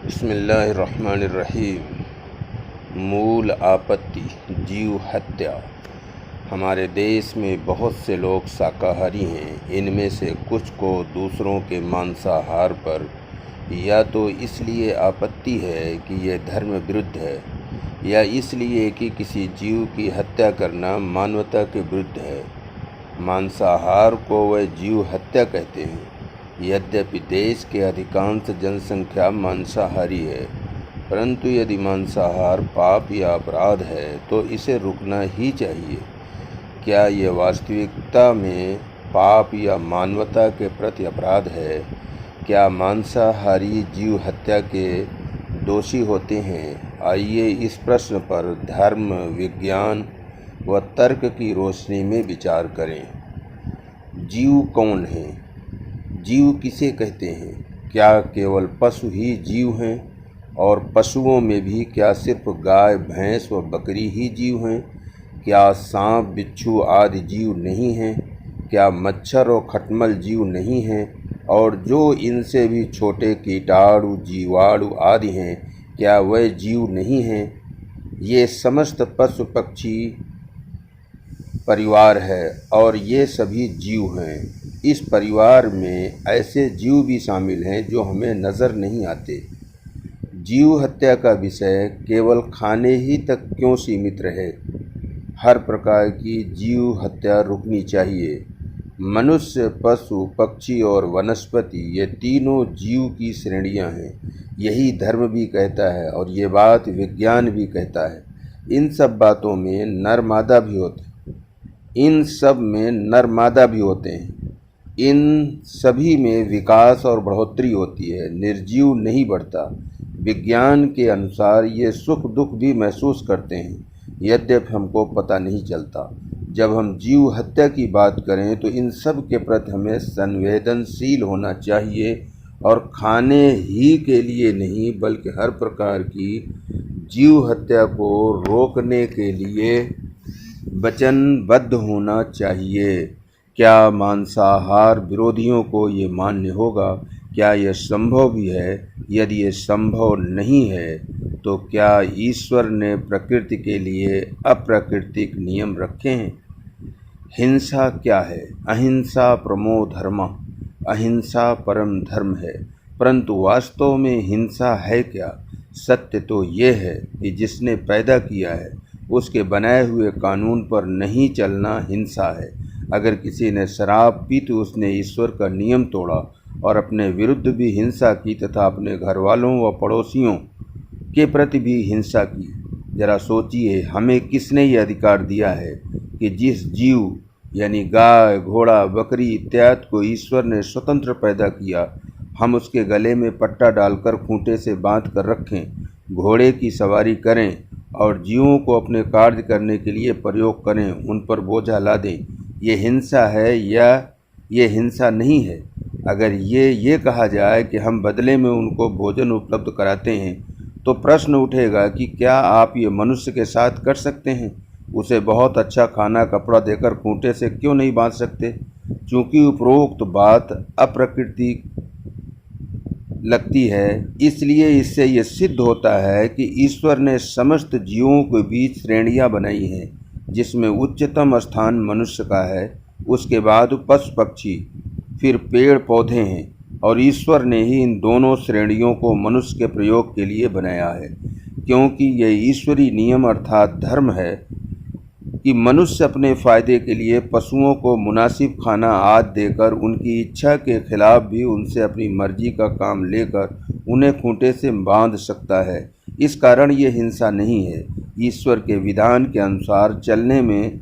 बिस्मिल्लाहिर्रहमानिर्रहीम। मूल आपत्ति जीव हत्या। हमारे देश में बहुत से लोग शाकाहारी हैं। इनमें से कुछ को दूसरों के मांसाहार पर या तो इसलिए आपत्ति है कि यह धर्म विरुद्ध है या इसलिए कि किसी जीव की हत्या करना मानवता के विरुद्ध है। मांसाहार को वह जीव हत्या कहते हैं। यद्यपि देश के अधिकांश जनसंख्या मांसाहारी है, परंतु यदि मांसाहार पाप या अपराध है तो इसे रुकना ही चाहिए। क्या यह वास्तविकता में पाप या मानवता के प्रति अपराध है? क्या मांसाहारी जीव हत्या के दोषी होते हैं? आइए इस प्रश्न पर धर्म, विज्ञान व तर्क की रोशनी में विचार करें। जीव कौन है? जीव किसे कहते हैं? क्या केवल पशु ही जीव हैं? और पशुओं में भी क्या सिर्फ गाय, भैंस व बकरी ही जीव हैं? क्या सांप, बिच्छू आदि जीव नहीं हैं? क्या मच्छर और खटमल जीव नहीं हैं? और जो इनसे भी छोटे कीटाणु, जीवाणु आदि हैं, क्या वह जीव नहीं हैं? ये समस्त पशु पक्षी परिवार है और ये सभी जीव हैं। इस परिवार में ऐसे जीव भी शामिल हैं जो हमें नज़र नहीं आते। जीव हत्या का विषय केवल खाने ही तक क्यों सीमित रहे? हर प्रकार की जीव हत्या रुकनी चाहिए। मनुष्य, पशु, पक्षी और वनस्पति ये तीनों जीव की श्रेणियां हैं। यही धर्म भी कहता है और ये बात विज्ञान भी कहता है। इन सब बातों में नर मादा भी होते हैं। इन सभी में विकास और बढ़ोतरी होती है। निर्जीव नहीं बढ़ता। विज्ञान के अनुसार ये सुख दुख भी महसूस करते हैं, यद्यपि हमको पता नहीं चलता। जब हम जीव हत्या की बात करें तो इन सब के प्रति हमें संवेदनशील होना चाहिए और खाने ही के लिए नहीं बल्कि हर प्रकार की जीव हत्या को रोकने के लिए वचनबद्ध होना चाहिए। क्या मांसाहार विरोधियों को ये मान्य होगा? क्या यह संभव भी है? यदि ये संभव नहीं है तो क्या ईश्वर ने प्रकृति के लिए अप्राकृतिक नियम रखे हैं? हिंसा क्या है? अहिंसा परमो धर्मः। अहिंसा परम धर्म है। परंतु वास्तव में हिंसा है क्या? सत्य तो ये है कि जिसने पैदा किया है उसके बनाए हुए कानून पर नहीं चलना हिंसा है। अगर किसी ने शराब पी तो उसने ईश्वर का नियम तोड़ा और अपने विरुद्ध भी हिंसा की तथा अपने घर वालों व पड़ोसियों के प्रति भी हिंसा की। जरा सोचिए, हमें किसने ये अधिकार दिया है कि जिस जीव यानी गाय, घोड़ा, बकरी इत्यादि को ईश्वर ने स्वतंत्र पैदा किया, हम उसके गले में पट्टा डालकर खूंटे से बांध कर रखें, घोड़े की सवारी करें और जीवों को अपने कार्य करने के लिए प्रयोग करें, उन पर बोझा ला दें? ये हिंसा है या ये हिंसा नहीं है? अगर ये कहा जाए कि हम बदले में उनको भोजन उपलब्ध कराते हैं तो प्रश्न उठेगा कि क्या आप ये मनुष्य के साथ कर सकते हैं? उसे बहुत अच्छा खाना, कपड़ा देकर खूंटे से क्यों नहीं बांध सकते? चूँकि उपरोक्त बात अप्राकृतिक लगती है, इसलिए इससे ये सिद्ध होता है कि ईश्वर ने समस्त जीवों के बीच श्रेणियां बनाई हैं, जिसमें उच्चतम स्थान मनुष्य का है, उसके बाद पशु पक्षी, फिर पेड़ पौधे हैं और ईश्वर ने ही इन दोनों श्रेणियों को मनुष्य के प्रयोग के लिए बनाया है। क्योंकि यह ईश्वरीय नियम अर्थात धर्म है कि मनुष्य अपने फ़ायदे के लिए पशुओं को मुनासिब खाना आदि देकर उनकी इच्छा के खिलाफ भी उनसे अपनी मर्जी का काम लेकर उन्हें खूंटे से बांध सकता है। इस कारण ये हिंसा नहीं है। ईश्वर के विधान के अनुसार चलने में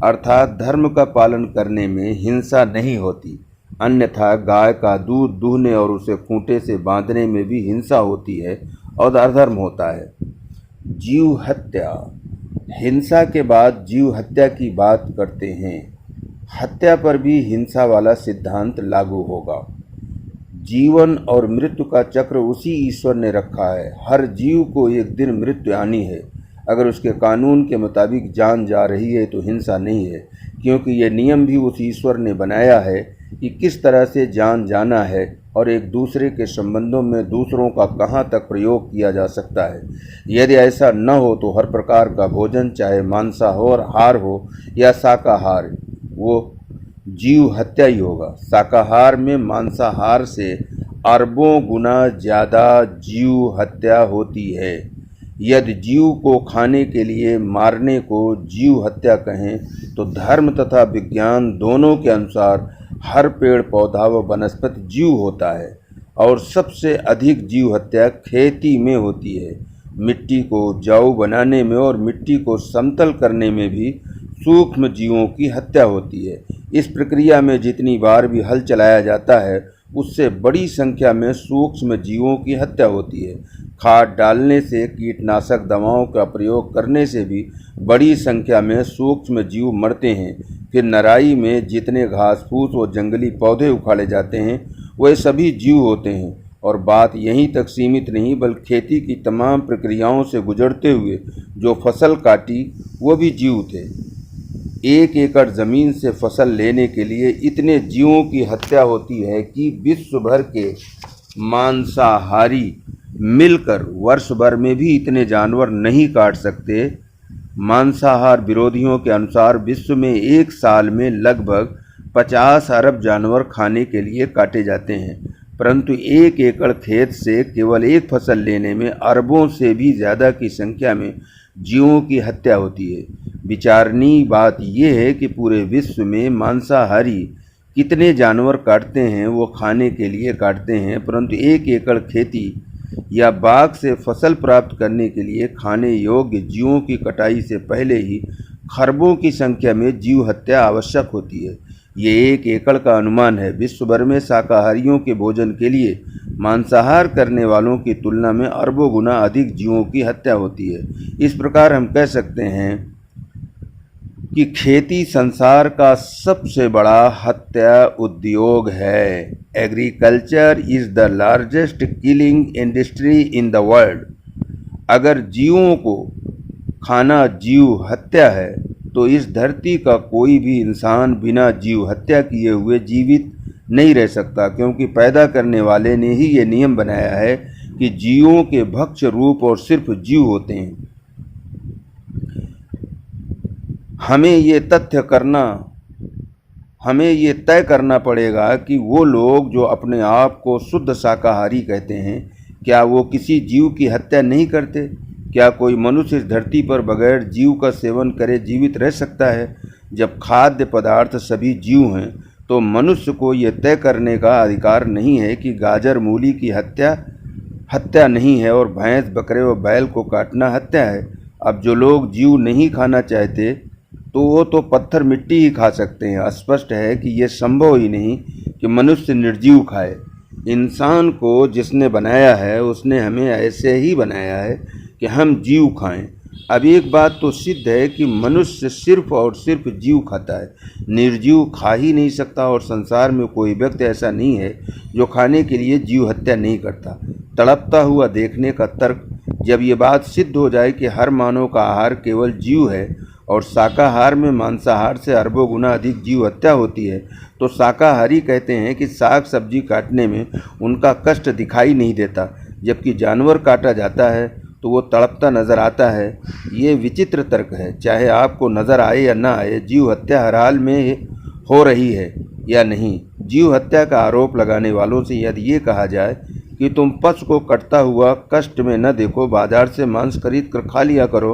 अर्थात धर्म का पालन करने में हिंसा नहीं होती। अन्यथा गाय का दूध दूहने और उसे खूंटे से बांधने में भी हिंसा होती है और अधर्म होता है। जीव हत्या। हिंसा के बाद जीव हत्या की बात करते हैं। हत्या पर भी हिंसा वाला सिद्धांत लागू होगा। जीवन और मृत्यु का चक्र उसी ईश्वर ने रखा है। हर जीव को एक दिन मृत्यु आनी है। अगर उसके कानून के मुताबिक जान जा रही है तो हिंसा नहीं है, क्योंकि यह नियम भी उस ईश्वर ने बनाया है कि किस तरह से जान जाना है और एक दूसरे के संबंधों में दूसरों का कहाँ तक प्रयोग किया जा सकता है। यदि ऐसा न हो तो हर प्रकार का भोजन, चाहे मांसाहार हो या शाकाहार, वो जीव हत्या ही होगा। शाकाहार में मांसाहार से अरबों गुना ज़्यादा जीव हत्या होती है। यदि जीव को खाने के लिए मारने को जीव हत्या कहें तो धर्म तथा विज्ञान दोनों के अनुसार हर पेड़ पौधा व वनस्पति जीव होता है और सबसे अधिक जीव हत्या खेती में होती है। मिट्टी को उपजाऊ बनाने में और मिट्टी को समतल करने में भी सूक्ष्म जीवों की हत्या होती है। इस प्रक्रिया में जितनी बार भी हल चलाया जाता है उससे बड़ी संख्या में सूक्ष्म जीवों की हत्या होती है। खाद डालने से, कीटनाशक दवाओं का प्रयोग करने से भी बड़ी संख्या में सूक्ष्म जीव मरते हैं। फिर नराई में जितने घास फूस और जंगली पौधे उखाड़े जाते हैं वे सभी जीव होते हैं। और बात यहीं तक सीमित नहीं बल्कि खेती की तमाम प्रक्रियाओं से गुजरते हुए जो फसल काटी वो भी जीव थे। 1 एकड़ ज़मीन से फसल लेने के लिए इतने जीवों की हत्या होती है कि विश्व भर के मांसाहारी मिलकर वर्ष भर में भी इतने जानवर नहीं काट सकते। मांसाहार विरोधियों के अनुसार विश्व में एक साल में लगभग 50 अरब जानवर खाने के लिए काटे जाते हैं, परंतु 1 एकड़ खेत से केवल एक फसल लेने में अरबों से भी ज़्यादा की संख्या में जीवों की हत्या होती है। विचारणीय बात यह है कि पूरे विश्व में मांसाहारी कितने जानवर काटते हैं वो खाने के लिए काटते हैं, परंतु 1 एकड़ खेती या बाग से फसल प्राप्त करने के लिए खाने योग्य जीवों की कटाई से पहले ही खरबों की संख्या में जीव हत्या आवश्यक होती है। ये 1 एकड़ का अनुमान है। विश्व भर में शाकाहारियों के भोजन के लिए मांसाहार करने वालों की तुलना में अरबों गुना अधिक जीवों की हत्या होती है। इस प्रकार हम कह सकते हैं कि खेती संसार का सबसे बड़ा हत्या उद्योग है। Agriculture is the largest killing industry in the world. अगर जीवों को खाना जीव हत्या है तो इस धरती का कोई भी इंसान बिना जीव हत्या किए हुए जीवित नहीं रह सकता, क्योंकि पैदा करने वाले ने ही ये नियम बनाया है कि जीवों के भक्ष्य रूप और सिर्फ जीव होते हैं। हमें ये तय करना पड़ेगा कि वो लोग जो अपने आप को शुद्ध शाकाहारी कहते हैं, क्या वो किसी जीव की हत्या नहीं करते? क्या कोई मनुष्य इस धरती पर बगैर जीव का सेवन करे जीवित रह सकता है? जब खाद्य पदार्थ सभी जीव हैं तो मनुष्य को ये तय करने का अधिकार नहीं है कि गाजर मूली की हत्या नहीं है और भैंस बकरे व बैल को काटना हत्या है। अब जो लोग जीव नहीं खाना चाहते तो वो तो पत्थर मिट्टी ही खा सकते हैं। स्पष्ट है कि ये संभव ही नहीं कि मनुष्य निर्जीव खाए। इंसान को जिसने बनाया है उसने हमें ऐसे ही बनाया है कि हम जीव खाएं। अब एक बात तो सिद्ध है कि मनुष्य सिर्फ और सिर्फ जीव खाता है, निर्जीव खा ही नहीं सकता, और संसार में कोई व्यक्ति ऐसा नहीं है जो खाने के लिए जीव हत्या नहीं करता। तड़पता हुआ देखने का तर्क, जब ये बात सिद्ध हो जाए कि हर मानव का आहार केवल जीव है और शाकाहार में मांसाहार से अरबों गुना अधिक जीव हत्या होती है, तो शाकाहारी कहते हैं कि साग सब्जी काटने में उनका कष्ट दिखाई नहीं देता, जबकि जानवर काटा जाता है तो वो तड़पता नज़र आता है। ये विचित्र तर्क है। चाहे आपको नज़र आए या ना आए, जीव हत्या हर हाल में हो रही है या नहीं। जीव हत्या का आरोप लगाने वालों से यदि ये कहा जाए कि तुम पशु को कटता हुआ कष्ट में न देखो, बाजार से मांस खरीद कर खा लिया करो,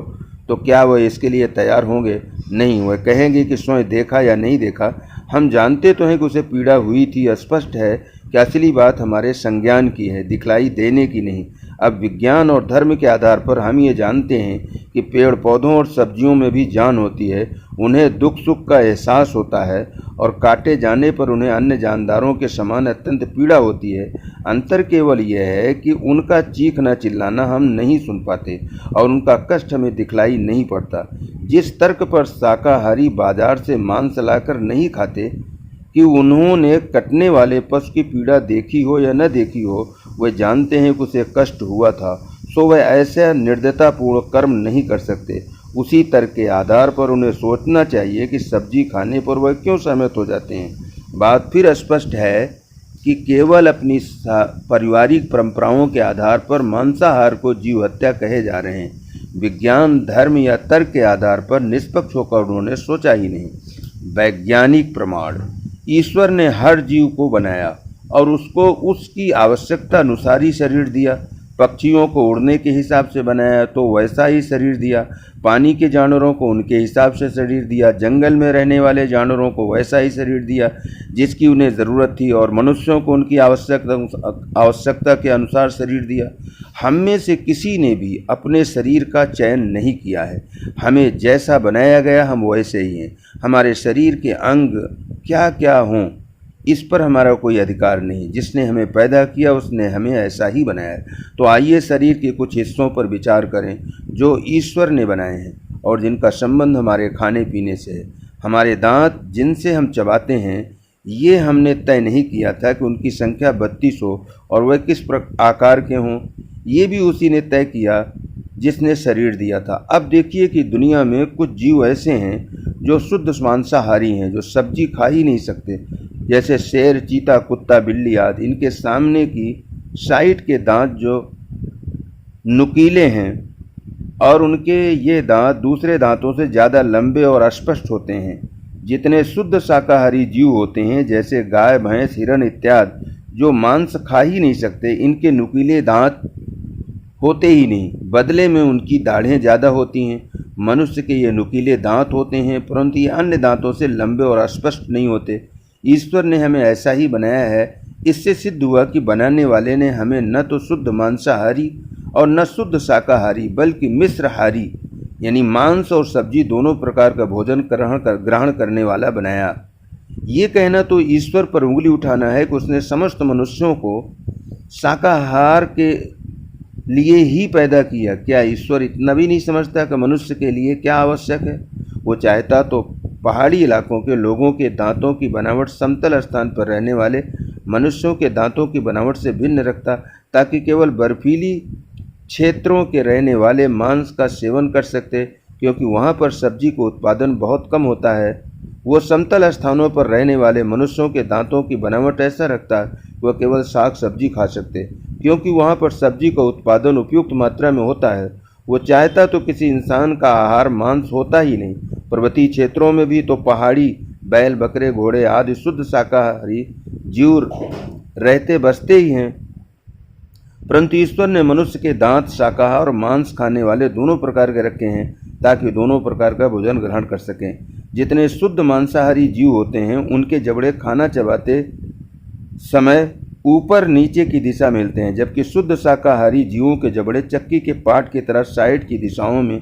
तो क्या वह इसके लिए तैयार होंगे? नहीं, वह कहेंगे कि स्वयं देखा या नहीं देखा, हम जानते तो हैं कि उसे पीड़ा हुई थी। स्पष्ट है कि असली बात हमारे संज्ञान की है, दिखलाई देने की नहीं। अब विज्ञान और धर्म के आधार पर हम ये जानते हैं कि पेड़ पौधों और सब्जियों में भी जान होती है, उन्हें दुख सुख का एहसास होता है और काटे जाने पर उन्हें अन्य जानदारों के समान अत्यंत पीड़ा होती है। अंतर केवल यह है कि उनका चीखना चिल्लाना हम नहीं सुन पाते और उनका कष्ट हमें दिखलाई नहीं पड़ता। जिस तर्क पर शाकाहारी बाजार से मांस लाकर नहीं खाते कि उन्होंने कटने वाले पशु की पीड़ा देखी हो या न देखी हो, वे जानते हैं कि उसे कष्ट हुआ था, सो वह ऐसा निर्दयतापूर्ण कर्म नहीं कर सकते। उसी तर्क के आधार पर उन्हें सोचना चाहिए कि सब्जी खाने पर वह क्यों सहमत हो जाते हैं। बात फिर स्पष्ट है कि केवल अपनी पारिवारिक परंपराओं के आधार पर मांसाहार को जीव हत्या कहे जा रहे हैं। विज्ञान, धर्म या तर्क के आधार पर निष्पक्ष होकर उन्होंने सोचा ही नहीं। वैज्ञानिक प्रमाण: ईश्वर ने हर जीव को बनाया और उसको उसकी आवश्यकता अनुसार ही शरीर दिया। पक्षियों को उड़ने के हिसाब से बनाया तो वैसा ही शरीर दिया। पानी के जानवरों को उनके हिसाब से शरीर दिया। जंगल में रहने वाले जानवरों को वैसा ही शरीर दिया जिसकी उन्हें ज़रूरत थी, और मनुष्यों को उनकी आवश्यकता के अनुसार शरीर दिया। हम में से किसी ने भी अपने शरीर का चयन नहीं किया है। हमें जैसा बनाया गया हम वैसे ही हैं। हमारे शरीर के अंग क्या क्या हों इस पर हमारा कोई अधिकार नहीं। जिसने हमें पैदा किया उसने हमें ऐसा ही बनाया है। तो आइए शरीर के कुछ हिस्सों पर विचार करें जो ईश्वर ने बनाए हैं और जिनका संबंध हमारे खाने पीने से है। हमारे दांत जिनसे हम चबाते हैं, ये हमने तय नहीं किया था कि उनकी संख्या 32 हो और वह किस आकार के हों। ये भी उसी ने तय किया जिसने शरीर दिया था। अब देखिए कि दुनिया में कुछ जीव ऐसे हैं जो शुद्ध मांसाहारी हैं, जो सब्जी खा ही नहीं सकते, जैसे शेर, चीता, कुत्ता, बिल्ली आदि। इनके सामने की साइड के दांत जो नुकीले हैं और उनके ये दांत दूसरे दांतों से ज़्यादा लंबे और स्पष्ट होते हैं। जितने शुद्ध शाकाहारी जीव होते हैं, जैसे गाय, भैंस, हिरण इत्यादि, जो मांस खा ही नहीं सकते, इनके नुकीले दांत होते ही नहीं, बदले में उनकी दाढ़ें ज़्यादा होती हैं। मनुष्य के ये नुकीले दांत होते हैं, परंतु ये अन्य दांतों से लंबे और स्पष्ट नहीं होते। ईश्वर ने हमें ऐसा ही बनाया है। इससे सिद्ध हुआ कि बनाने वाले ने हमें न तो शुद्ध मांसाहारी और न शुद्ध शाकाहारी, बल्कि मिश्रहारी, यानी मांस और सब्जी दोनों प्रकार का भोजन ग्रहण करने वाला बनाया। ये कहना तो ईश्वर पर उंगली उठाना है कि उसने समस्त मनुष्यों को शाकाहार के लिए ही पैदा किया। क्या ईश्वर इतना भी नहीं समझता कि मनुष्य के लिए क्या आवश्यक है? वो चाहता तो पहाड़ी इलाकों के लोगों के दांतों की बनावट समतल स्थान पर रहने वाले मनुष्यों के दांतों की बनावट से भिन्न रखता, ताकि केवल बर्फीली क्षेत्रों के रहने वाले मांस का सेवन कर सकते, क्योंकि वहाँ पर सब्जी का उत्पादन बहुत कम होता है। वो समतल स्थानों पर रहने वाले मनुष्यों के दांतों की बनावट ऐसा रखता कि वह केवल साग सब्जी खा सकते, क्योंकि वहाँ पर सब्जी का उत्पादन उपयुक्त मात्रा में होता है। वो चाहता तो किसी इंसान का आहार मांस होता ही नहीं। पर्वतीय क्षेत्रों में भी तो पहाड़ी बैल, बकरे, घोड़े आदि शुद्ध शाकाहारी जीव रहते बसते ही हैं, परंतु ईश्वर ने मनुष्य के दांत शाकाहार और मांस खाने वाले दोनों प्रकार के रखे हैं, ताकि दोनों प्रकार का भोजन ग्रहण कर सकें। जितने शुद्ध मांसाहारी जीव होते हैं, उनके जबड़े खाना चबाते समय ऊपर नीचे की दिशा में हिलते हैं, जबकि शुद्ध शाकाहारी जीवों के जबड़े चक्की के पाट की तरह साइड की दिशाओं में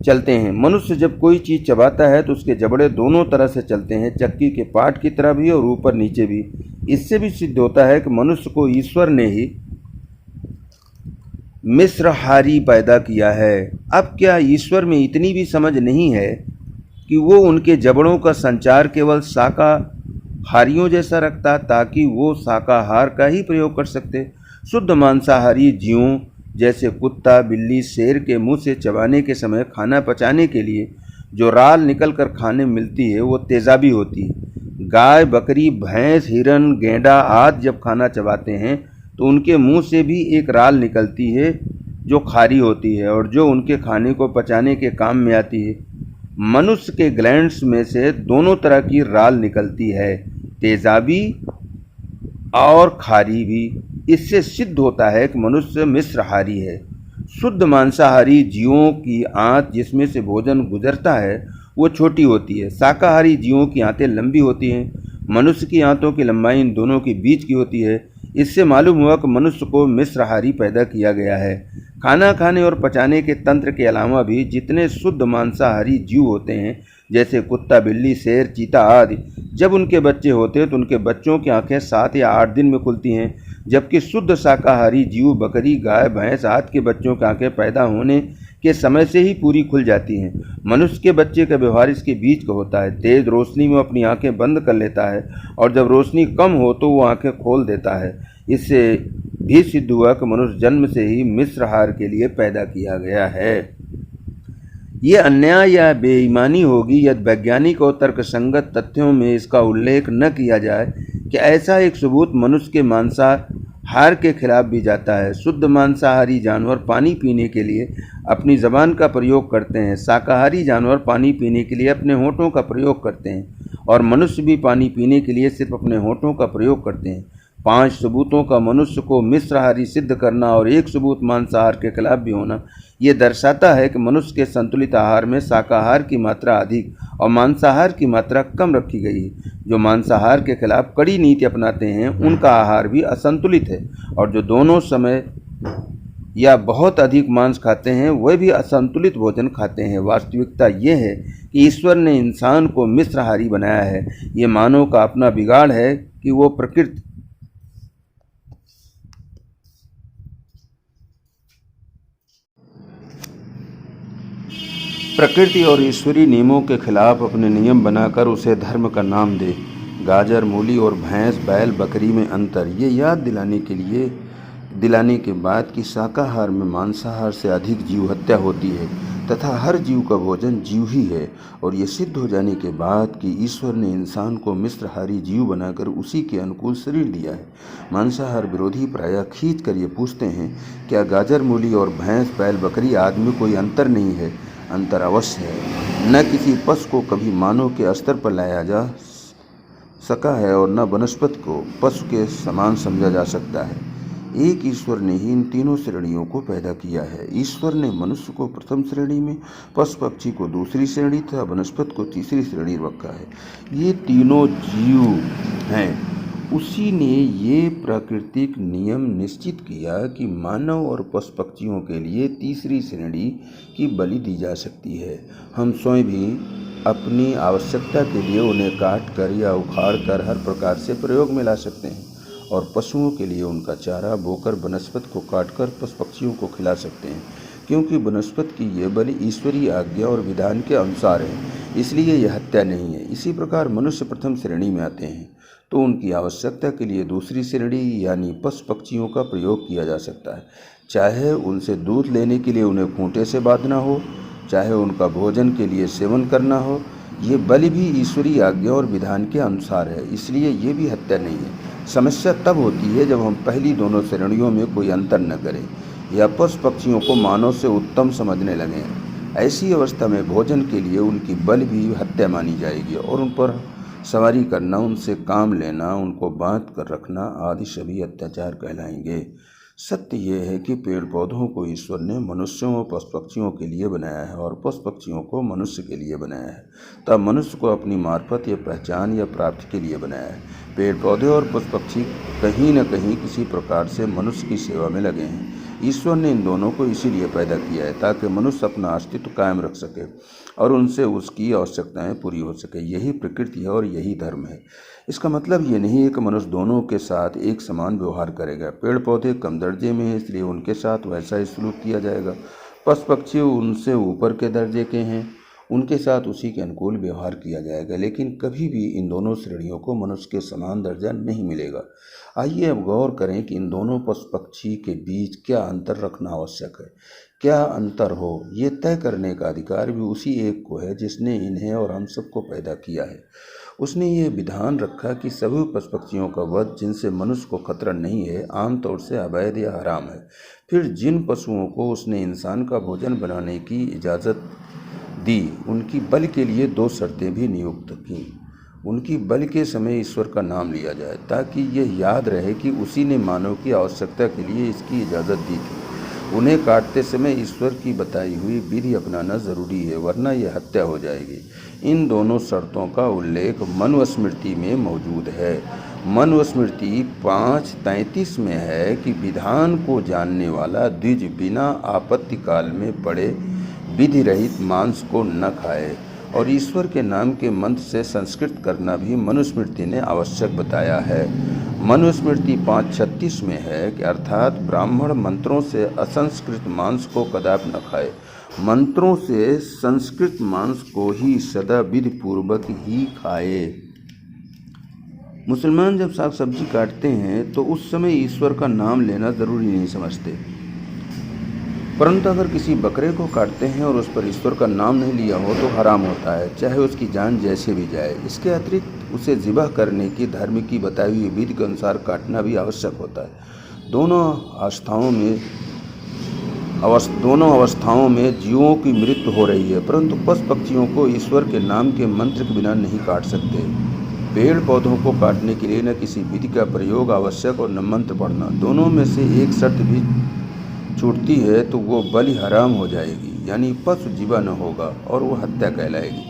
चलते हैं। मनुष्य जब कोई चीज़ चबाता है तो उसके जबड़े दोनों तरह से चलते हैं, चक्की के पाट की तरह भी और ऊपर नीचे भी। इससे भी सिद्ध होता है कि मनुष्य को ईश्वर ने ही मिश्रहारी पैदा किया है। अब क्या ईश्वर में इतनी भी समझ नहीं है कि वो उनके जबड़ों का संचार केवल शाकाहारियों जैसा रखता, ताकि वो शाकाहार का ही प्रयोग कर सकते? शुद्ध मांसाहारी जीवों जैसे कुत्ता, बिल्ली, शेर के मुंह से चबाने के समय खाना पचाने के लिए जो राल निकलकर खाने मिलती है वो तेजाबी होती है। गाय, बकरी, भैंस, हिरन, गेंडा आदि जब खाना चबाते हैं तो उनके मुंह से भी एक राल निकलती है जो खारी होती है और जो उनके खाने को पचाने के काम में आती है। मनुष्य के ग्लैंड्स में से दोनों तरह की राल निकलती है, तेजाबी और खारी भी। इससे सिद्ध होता है कि मनुष्य मिश्रहारी है। शुद्ध मांसाहारी जीवों की आंत जिसमें से भोजन गुजरता है वो छोटी होती है। शाकाहारी जीवों की आंतें लंबी होती हैं। मनुष्य की आंतों की लंबाई इन दोनों के बीच की होती है। इससे मालूम हुआ कि मनुष्य को मिश्रहारी पैदा किया गया है। खाना खाने और पचाने के तंत्र के अलावा भी जितने शुद्ध मांसाहारी जीव होते हैं, जैसे कुत्ता, बिल्ली, शेर, चीता आदि, जब उनके बच्चे होते हैं तो उनके बच्चों की आंखें 7 या 8 दिन में खुलती हैं, जबकि शुद्ध शाकाहारी जीव बकरी, गाय, भैंस आदि के बच्चों की आंखें पैदा होने के समय से ही पूरी खुल जाती हैं। मनुष्य के बच्चे का व्यवहार इसके बीच का होता है। तेज रोशनी में अपनी आंखें बंद कर लेता है और जब रोशनी कम हो तो वो आंखें खोल देता है। इससे भी सिद्ध हुआ कि मनुष्य जन्म से ही मिश्राहार के लिए पैदा किया गया है। ये अन्याय या बेईमानी होगी यदि वैज्ञानिक और तर्कसंगत तथ्यों में इसका उल्लेख न किया जाए कि ऐसा एक सबूत मनुष्य के मांसाहार के खिलाफ भी जाता है। शुद्ध मांसाहारी जानवर पानी पीने के लिए अपनी ज़बान का प्रयोग करते हैं, शाकाहारी जानवर पानी पीने के लिए अपने होठों का प्रयोग करते हैं और मनुष्य भी पानी पीने के लिए सिर्फ अपने होठों का प्रयोग करते हैं। 5 सबूतों का मनुष्य को मिश्राहारी सिद्ध करना और एक सबूत मांसाहार के खिलाफ भी होना, ये दर्शाता है कि मनुष्य के संतुलित आहार में शाकाहार की मात्रा अधिक और मांसाहार की मात्रा कम रखी गई है। जो मांसाहार के खिलाफ कड़ी नीति अपनाते हैं उनका आहार भी असंतुलित है, और जो दोनों समय या बहुत अधिक मांस खाते हैं वह भी असंतुलित भोजन खाते हैं। वास्तविकता ये है कि ईश्वर ने इंसान को मिश्राहारी बनाया है। ये मानव का अपना बिगाड़ है कि वो प्रकृति और ईश्वरीय नियमों के खिलाफ अपने नियम बनाकर उसे धर्म का नाम दे। गाजर, मूली और भैंस, बैल, बकरी में अंतर ये याद दिलाने के बाद कि शाकाहार में मांसाहार से अधिक जीव हत्या होती है तथा हर जीव का भोजन जीव ही है, और ये सिद्ध हो जाने के बाद कि ईश्वर ने इंसान को मिश्राहारी जीव बनाकर उसी के अनुकूल शरीर दिया है। मांसाहार विरोधी प्रायः खींच कर ये पूछते हैं, क्या गाजर, मूली और भैंस, बैल, बकरी आदि में कोई अंतर नहीं है? अंतर अवश्य है। न किसी पशु को कभी मानव के स्तर पर लाया जा सका है और न वनस्पति को पशु के समान समझा जा सकता है। एक ईश्वर ने ही इन तीनों श्रेणियों को पैदा किया है। ईश्वर ने मनुष्य को प्रथम श्रेणी में, पशु पक्षी को दूसरी श्रेणी तथा वनस्पति को तीसरी श्रेणी रखा है। ये तीनों जीव हैं। उसी ने ये प्राकृतिक नियम निश्चित किया कि मानव और पशु पक्षियों के लिए तीसरी श्रेणी की बलि दी जा सकती है। हम स्वयं भी अपनी आवश्यकता के लिए उन्हें काट कर या उखाड़ कर हर प्रकार से प्रयोग में ला सकते हैं, और पशुओं के लिए उनका चारा बोकर वनस्पति को काटकर पशु पक्षियों को खिला सकते हैं, क्योंकि वनस्पति की ये बलि ईश्वरीय आज्ञा और विधान के अनुसार है, इसलिए यह हत्या नहीं है। इसी प्रकार मनुष्य प्रथम श्रेणी में आते हैं तो उनकी आवश्यकता के लिए दूसरी श्रेणी यानी पशु पक्षियों का प्रयोग किया जा सकता है, चाहे उनसे दूध लेने के लिए उन्हें खूंटे से बांधना हो, चाहे उनका भोजन के लिए सेवन करना हो। ये बलि भी ईश्वरीय आज्ञा और विधान के अनुसार है, इसलिए ये भी हत्या नहीं है। समस्या तब होती है जब हम पहली दोनों श्रेणियों में कोई अंतर न करें या पशु पक्षियों को मानव से उत्तम समझने लगें। ऐसी अवस्था में भोजन के लिए उनकी बलि भी हत्या मानी जाएगी और उन पर सवारी करना, उनसे काम लेना, उनको बांध कर रखना आदि सभी अत्याचार कहलाएंगे। सत्य ये है कि पेड़ पौधों को ईश्वर ने मनुष्यों और पशु पक्षियों के लिए बनाया है और पशु पक्षियों को मनुष्य के लिए बनाया है, तब मनुष्य को अपनी मार्फत या पहचान या प्राप्ति के लिए बनाया है। पेड़ पौधे और पशु पक्षी कहीं न कहीं किसी प्रकार से मनुष्य की सेवा में लगे हैं। ईश्वर ने इन दोनों को इसीलिए पैदा किया है ताकि मनुष्य अपना अस्तित्व कायम रख सके और उनसे उसकी आवश्यकताएं पूरी हो सके। यही प्रकृति है और यही धर्म है। इसका मतलब ये नहीं है कि मनुष्य दोनों के साथ एक समान व्यवहार करेगा। पेड़ पौधे कम दर्जे में हैं, इसलिए उनके साथ वैसा ही सलूक किया जाएगा। पशु पक्षी उनसे ऊपर के दर्जे के हैं, उनके साथ उसी के अनुकूल व्यवहार किया जाएगा, लेकिन कभी भी इन दोनों श्रेणियों को मनुष्य के समान दर्जा नहीं मिलेगा। आइए अब गौर करें कि इन दोनों पशु पक्षी के बीच क्या अंतर रखना आवश्यक है। क्या अंतर हो, ये तय करने का अधिकार भी उसी एक को है जिसने इन्हें और हम सबको पैदा किया है। उसने ये विधान रखा कि सभी पशु पक्षियों का वध जिनसे मनुष्य को खतरा नहीं है आमतौर से अवैध या हराम है। फिर जिन पशुओं को उसने इंसान का भोजन बनाने की इजाज़त दी, उनकी बलि के लिए 2 शर्तें भी नियुक्त की। उनकी बलि के समय ईश्वर का नाम लिया जाए ताकि यह याद रहे कि उसी ने मानव की आवश्यकता के लिए इसकी इजाज़त दी थी। उन्हें काटते समय ईश्वर की बताई हुई विधि अपनाना जरूरी है, वरना यह हत्या हो जाएगी। इन दोनों शर्तों का उल्लेख मनुस्मृति में मौजूद है। मनुस्मृति 5:33 में है कि विधान को जानने वाला द्विज बिना आपत्ति काल में पड़े विधि रहित मांस को न खाए, और ईश्वर के नाम के मंत्र से संस्कृत करना भी मनुस्मृति ने आवश्यक बताया है। मनुस्मृति 5:36 में है कि अर्थात ब्राह्मण मंत्रों से असंस्कृत मांस को कदापि न खाए। मंत्रों से संस्कृत मांस को ही सदा विधि पूर्वक ही खाए। मुसलमान जब साग सब्जी काटते हैं तो उस समय ईश्वर का नाम लेना जरूरी नहीं समझते। परंतु अगर किसी बकरे को काटते हैं और उस पर ईश्वर का नाम नहीं लिया हो तो हराम होता है, चाहे उसकी जान जैसे भी जाए। इसके अतिरिक्त उसे ज़िबह करने की धर्म की बताई हुई विधि के अनुसार काटना भी आवश्यक होता है। दोनों अवस्थाओं में जीवों की मृत्यु हो रही है, परंतु पशु पक्षियों को ईश्वर के नाम के मंत्र के बिना नहीं काट सकते। पेड़ पौधों को काटने के लिए न किसी विधि का प्रयोग आवश्यक और न मंत्र पढ़ना। दोनों में से एक शर्त भी छूटती है तो वो बलि हराम हो जाएगी, यानी पशु जीवा न होगा और वो हत्या कहलाएगी।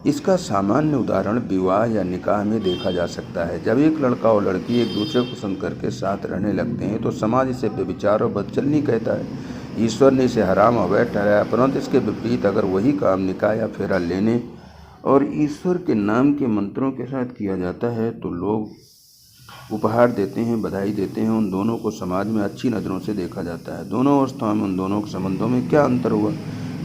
इसका सामान्य उदाहरण विवाह या निकाह में देखा जा सकता है। जब एक लड़का और लड़की एक दूसरे को पसंद करके साथ रहने लगते हैं तो समाज इसे व्यभिचार और बदचलनी कहता है। ईश्वर ने इसे हराम अवैध ठहराया, परंतु इसके विपरीत अगर वही काम निकाह या फेरा लेने और ईश्वर के नाम के मंत्रों के साथ किया जाता है तो लोग उपहार देते हैं, बधाई देते हैं। उन दोनों को समाज में अच्छी नज़रों से देखा जाता है। दोनों अवस्थाओं में उन दोनों के संबंधों में क्या अंतर हुआ?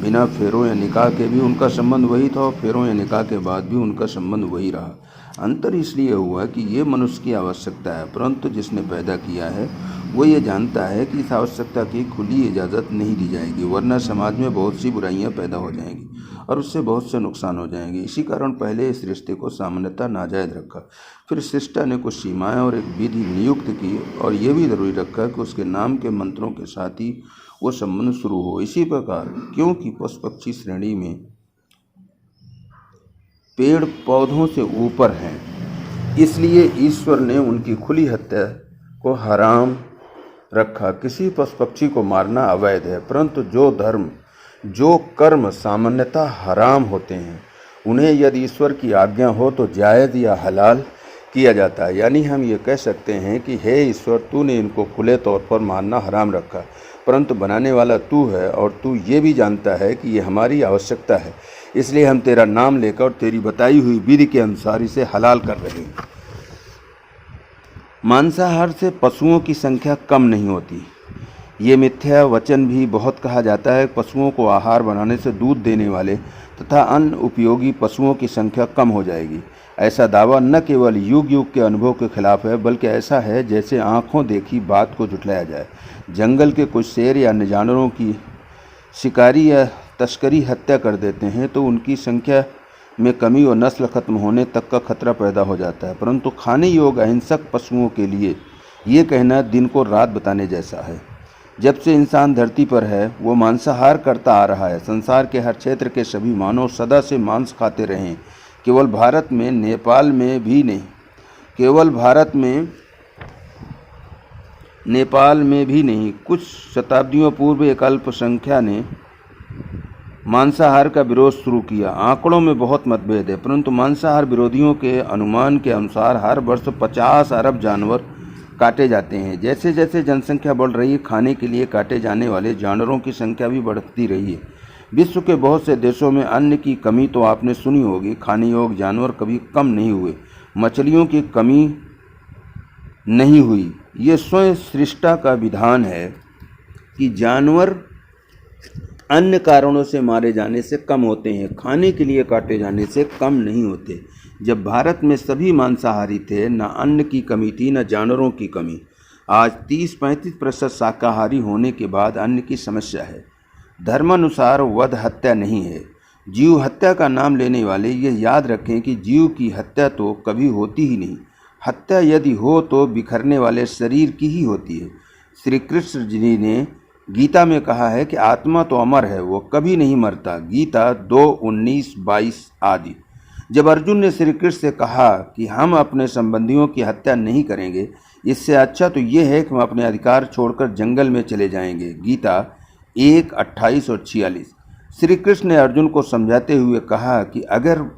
बिना फेरों या निकाह के भी उनका संबंध वही था और फेरों या निकाह के बाद भी उनका संबंध वही रहा। अंतर इसलिए हुआ कि ये मनुष्य की आवश्यकता है, परंतु जिसने पैदा किया है वो ये जानता है कि इस आवश्यकता की खुली इजाज़त नहीं दी जाएगी, वरना समाज में बहुत सी बुराइयां पैदा हो जाएंगी और उससे बहुत से नुकसान हो जाएंगे। इसी कारण पहले इस रिश्ते को सामान्यतः नाजायज़ रखा, फिर शिष्टा ने कुछ सीमाएं और एक विधि नियुक्त की और ये भी ज़रूरी रखा कि उसके नाम के मंत्रों के साथ ही वो संबंध शुरू हो। इसी प्रकार क्योंकि पशु पक्षी श्रेणी में पेड़ पौधों से ऊपर हैं, इसलिए ईश्वर ने उनकी खुली हत्या को हराम रखा। किसी पशु पक्षी को मारना अवैध है, परंतु जो कर्म सामान्यतः हराम होते हैं उन्हें यदि ईश्वर की आज्ञा हो तो जायज़ या हलाल किया जाता है। यानी हम ये कह सकते हैं कि हे ईश्वर, तूने इनको खुले तौर पर मारना हराम रखा, परंतु बनाने वाला तू है और तू ये भी जानता है कि ये हमारी आवश्यकता है, इसलिए हम तेरा नाम लेकर और तेरी बताई हुई विधि के अनुसार इसे हलाल कर रहे हैं। मांसाहार से पशुओं की संख्या कम नहीं होती। ये मिथ्या वचन भी बहुत कहा जाता है। पशुओं को आहार बनाने से दूध देने वाले तथा अन्य उपयोगी पशुओं की संख्या कम हो जाएगी। ऐसा दावा न केवल युग युग के अनुभव के खिलाफ है, बल्कि ऐसा है जैसे आँखों देखी बात को झुठलाया जाए। जंगल के कुछ शेर या अन्य जानवरों की शिकारी या तस्करी हत्या कर देते हैं तो उनकी संख्या में कमी और नस्ल खत्म होने तक का खतरा पैदा हो जाता है, परंतु खाने योग्य अहिंसक पशुओं के लिए ये कहना दिन को रात बताने जैसा है। जब से इंसान धरती पर है वो मांसाहार करता आ रहा है। संसार के हर क्षेत्र के सभी मानव सदा से मांस खाते रहे हैं। केवल भारत में, नेपाल में भी नहीं, कुछ शताब्दियों पूर्व एक अल्पसंख्या ने मांसाहार का विरोध शुरू किया। आंकड़ों में बहुत मतभेद है, परंतु मांसाहार विरोधियों के अनुमान के अनुसार हर वर्ष 50 अरब जानवर काटे जाते हैं। जैसे जैसे जनसंख्या बढ़ रही है, खाने के लिए काटे जाने वाले जानवरों की संख्या भी बढ़ती रही है। विश्व के बहुत से देशों में अन्न की कमी तो आपने सुनी होगी, खाने योग्य जानवर कभी कम नहीं हुए। मछलियों की कमी नहीं हुई। ये स्वयं सृष्टा का विधान है कि जानवर अन्य कारणों से मारे जाने से कम होते हैं, खाने के लिए काटे जाने से कम नहीं होते। जब भारत में सभी मांसाहारी थे, न अन्न की कमी थी न जानवरों की कमी। आज 30-35% शाकाहारी होने के बाद अन्न की समस्या है। धर्मानुसार वध हत्या नहीं है। जीव हत्या का नाम लेने वाले ये याद रखें कि जीव की हत्या तो कभी होती ही नहीं। हत्या यदि हो तो बिखरने वाले शरीर की ही होती है। श्री कृष्ण जी ने गीता में कहा है कि आत्मा तो अमर है, वो कभी नहीं मरता। गीता 2:19-22 आदि। जब अर्जुन ने श्री कृष्ण से कहा कि हम अपने संबंधियों की हत्या नहीं करेंगे, इससे अच्छा तो ये है कि हम अपने अधिकार छोड़कर जंगल में चले जाएंगे। गीता 1:28 और 46। श्री कृष्ण ने अर्जुन को समझाते हुए कहा कि अगर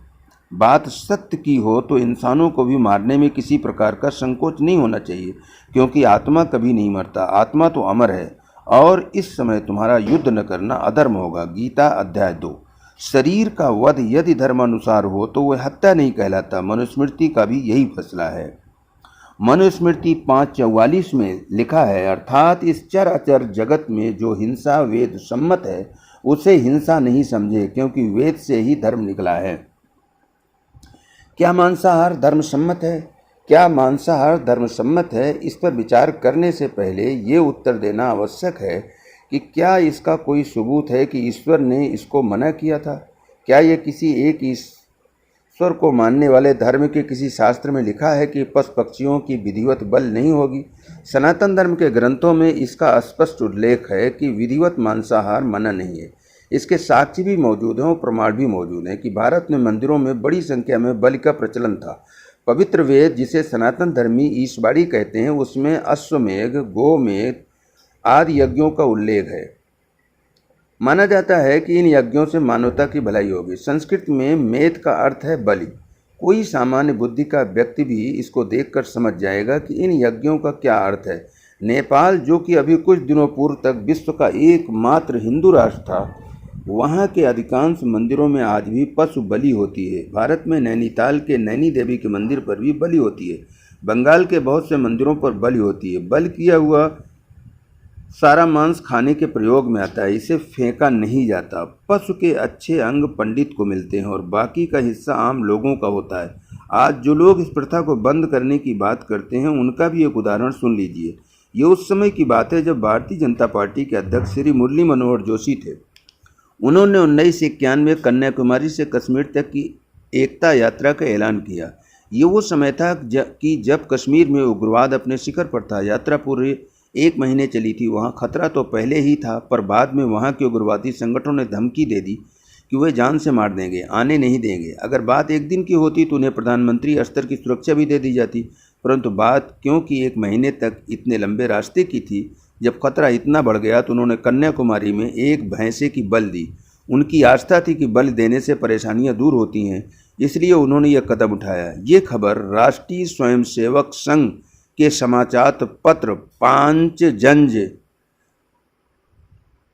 बात सत्य की हो तो इंसानों को भी मारने में किसी प्रकार का संकोच नहीं होना चाहिए, क्योंकि आत्मा कभी नहीं मरता, आत्मा तो अमर है और इस समय तुम्हारा युद्ध न करना अधर्म होगा। गीता अध्याय 2। शरीर का वध यदि धर्मानुसार हो तो वह हत्या नहीं कहलाता। मनुस्मृति का भी यही फैसला है। मनुस्मृति 5:44 में लिखा है, अर्थात इस चराचर जगत में जो हिंसा वेद सम्मत है उसे हिंसा नहीं समझे, क्योंकि वेद से ही धर्म निकला है। क्या मांसाहार धर्म सम्मत है? क्या मांसाहार धर्म सम्मत है? इस पर विचार करने से पहले ये उत्तर देना आवश्यक है कि क्या इसका कोई सबूत है कि ईश्वर ने इसको मना किया था? क्या यह किसी एक ईश्वर को मानने वाले धर्म के किसी शास्त्र में लिखा है कि पशु पक्षियों की विधिवत बलि नहीं होगी? सनातन धर्म के ग्रंथों में इसका स्पष्ट उल्लेख है कि विधिवत मांसाहार मना नहीं है। इसके साक्ष्य भी मौजूद हैं और प्रमाण भी मौजूद हैं कि भारत में मंदिरों में बड़ी संख्या में बलि का प्रचलन था। पवित्र वेद, जिसे सनातन धर्मी ईशवाणी कहते हैं, उसमें अश्वमेध, गोमेध आदि यज्ञों का उल्लेख है। माना जाता है कि इन यज्ञों से मानवता की भलाई होगी। संस्कृत में मेध का अर्थ है बलि। कोई सामान्य बुद्धि का व्यक्ति भी इसको देखकर समझ जाएगा कि इन यज्ञों का क्या अर्थ है। नेपाल, जो कि अभी कुछ दिनों पूर्व तक विश्व का एकमात्र हिंदू राष्ट्र था, वहाँ के अधिकांश मंदिरों में आज भी पशु बलि होती है। भारत में नैनीताल के नैनी देवी के मंदिर पर भी बलि होती है। बंगाल के बहुत से मंदिरों पर बलि होती है। बलि किया हुआ सारा मांस खाने के प्रयोग में आता है, इसे फेंका नहीं जाता। पशु के अच्छे अंग पंडित को मिलते हैं और बाकी का हिस्सा आम लोगों का होता है। आज जो लोग इस प्रथा को बंद करने की बात करते हैं, उनका भी एक उदाहरण सुन लीजिए। ये उस समय की बात है जब भारतीय जनता पार्टी के अध्यक्ष श्री मुरली मनोहर जोशी थे। उन्होंने 1991 कन्याकुमारी से कश्मीर तक की एकता यात्रा का ऐलान किया। ये वो समय था कि जब कश्मीर में उग्रवाद अपने शिखर पर था। यात्रा पूरे 1 महीने चली थी। वहाँ खतरा तो पहले ही था, पर बाद में वहाँ के उग्रवादी संगठनों ने धमकी दे दी कि वे जान से मार देंगे, आने नहीं देंगे। अगर बात एक दिन की होती तो उन्हें प्रधानमंत्री स्तर की सुरक्षा भी दे दी जाती, परंतु बात क्योंकि 1 महीने तक इतने लंबे रास्ते की थी, जब खतरा इतना बढ़ गया तो उन्होंने कन्याकुमारी में एक भैंसे की बलि दी। उनकी आस्था थी कि बलि देने से परेशानियां दूर होती हैं, इसलिए उन्होंने यह कदम उठाया। ये खबर राष्ट्रीय स्वयंसेवक संघ के समाचार पत्र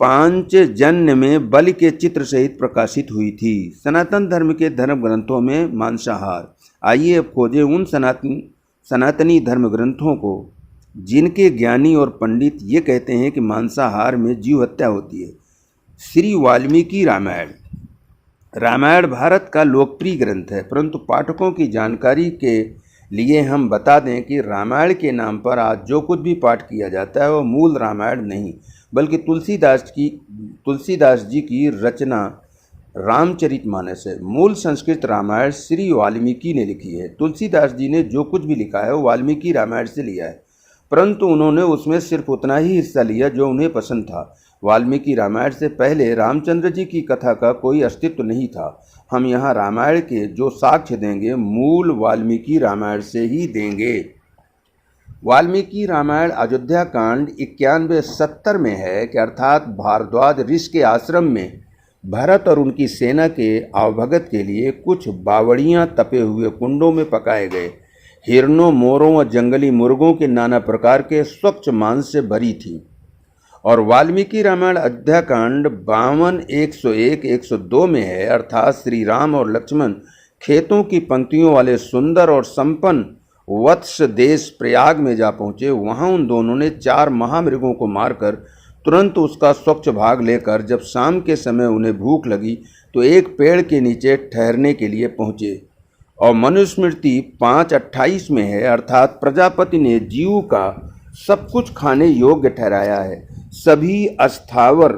पांचजन्य में बलि के चित्र सहित प्रकाशित हुई थी। सनातन धर्म के धर्म ग्रंथों में मांसाहार। आइए अब खोजें उन सनातनी धर्म ग्रंथों को जिनके ज्ञानी और पंडित ये कहते हैं कि मांसाहार में जीव हत्या होती है। श्री वाल्मीकि रामायण। रामायण भारत का लोकप्रिय ग्रंथ है, परंतु पाठकों की जानकारी के लिए हम बता दें कि रामायण के नाम पर आज जो कुछ भी पाठ किया जाता है वह मूल रामायण नहीं, बल्कि तुलसीदास जी की रचना रामचरितमानस है। मूल संस्कृत रामायण श्री वाल्मीकि ने लिखी है। तुलसीदास जी ने जो कुछ भी लिखा है वो वाल्मीकि रामायण से लिया है, परंतु उन्होंने उसमें सिर्फ उतना ही हिस्सा लिया जो उन्हें पसंद था। वाल्मीकि रामायण से पहले रामचंद्र जी की कथा का कोई अस्तित्व नहीं था। हम यहाँ रामायण के जो साक्ष्य देंगे मूल वाल्मीकि रामायण से ही देंगे। वाल्मीकि रामायण अयोध्या कांड 91-70 में है कि अर्थात भारद्वाज ऋषि के आश्रम में भरत और उनकी सेना के आवभगत के लिए कुछ बावड़ियाँ तपे हुए कुंडों में पकाए गए। हिरणों, मोरों और जंगली मुर्गों के नाना प्रकार के स्वच्छ मांस से भरी थी। और वाल्मीकि रामायण अयोध्या कांड 52, 101, 102 में है, अर्थात श्री राम और लक्ष्मण खेतों की पंक्तियों वाले सुंदर और संपन्न वत्स देश प्रयाग में जा पहुँचे। वहाँ उन दोनों ने 4 महामृगों को मारकर तुरंत उसका स्वच्छ भाग लेकर जब शाम के समय उन्हें भूख लगी तो एक पेड़ के नीचे ठहरने के लिए पहुँचे। और मनुस्मृति 5:28 में है, अर्थात प्रजापति ने जीव का सब कुछ खाने योग्य ठहराया है। सभी अस्थावर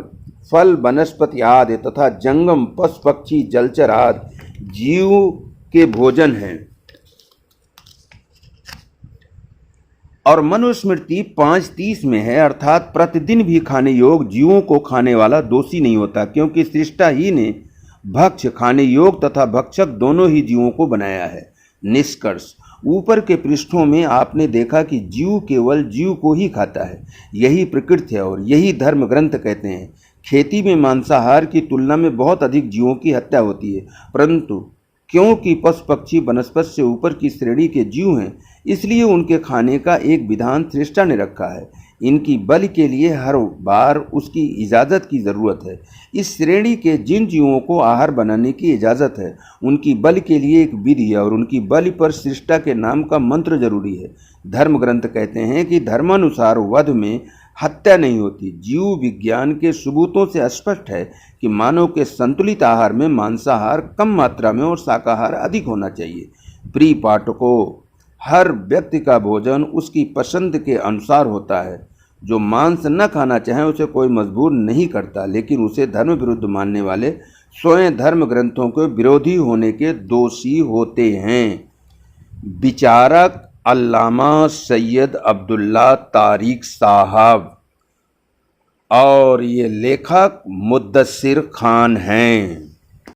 फल वनस्पति आदि तथा जंगम पशु पक्षी जलचर आदि जीव के भोजन हैं। और मनुस्मृति 5:30 में है, अर्थात प्रतिदिन भी खाने योग्य जीवों को खाने वाला दोषी नहीं होता, क्योंकि सृष्टा ही ने भक्ष, खाने योग्य तथा भक्षक दोनों ही जीवों को बनाया है। निष्कर्ष, ऊपर के पृष्ठों में आपने देखा कि जीव केवल जीव को ही खाता है। यही प्रकृति है और यही धर्म ग्रंथ कहते हैं। खेती में मांसाहार की तुलना में बहुत अधिक जीवों की हत्या होती है, परंतु क्योंकि पशु पक्षी वनस्पति से ऊपर की श्रेणी के जीव हैं, इसलिए उनके खाने का एक विधान सृष्टा ने रखा है। इनकी बलि के लिए हर बार उसकी इजाज़त की ज़रूरत है। इस श्रेणी के जिन जीवों को आहार बनाने की इजाज़त है, उनकी बलि के लिए एक विधि है और उनकी बलि पर सृष्टा के नाम का मंत्र जरूरी है। धर्म ग्रंथ कहते हैं कि धर्मानुसार वध में हत्या नहीं होती। जीव विज्ञान के सबूतों से स्पष्ट है कि मानव के संतुलित आहार में मांसाहार कम मात्रा में और शाकाहार अधिक होना चाहिए। प्रिय पाठकों, हर व्यक्ति का भोजन उसकी पसंद के अनुसार होता है। जो मांस न खाना चाहे उसे कोई मजबूर नहीं करता, लेकिन उसे धर्म विरुद्ध मानने वाले स्वयं धर्म ग्रंथों के विरोधी होने के दोषी होते हैं। विचारक अल्लामा सैयद अब्दुल्ला तारिक साहब और ये लेखक मुद्दस्सिर खान हैं।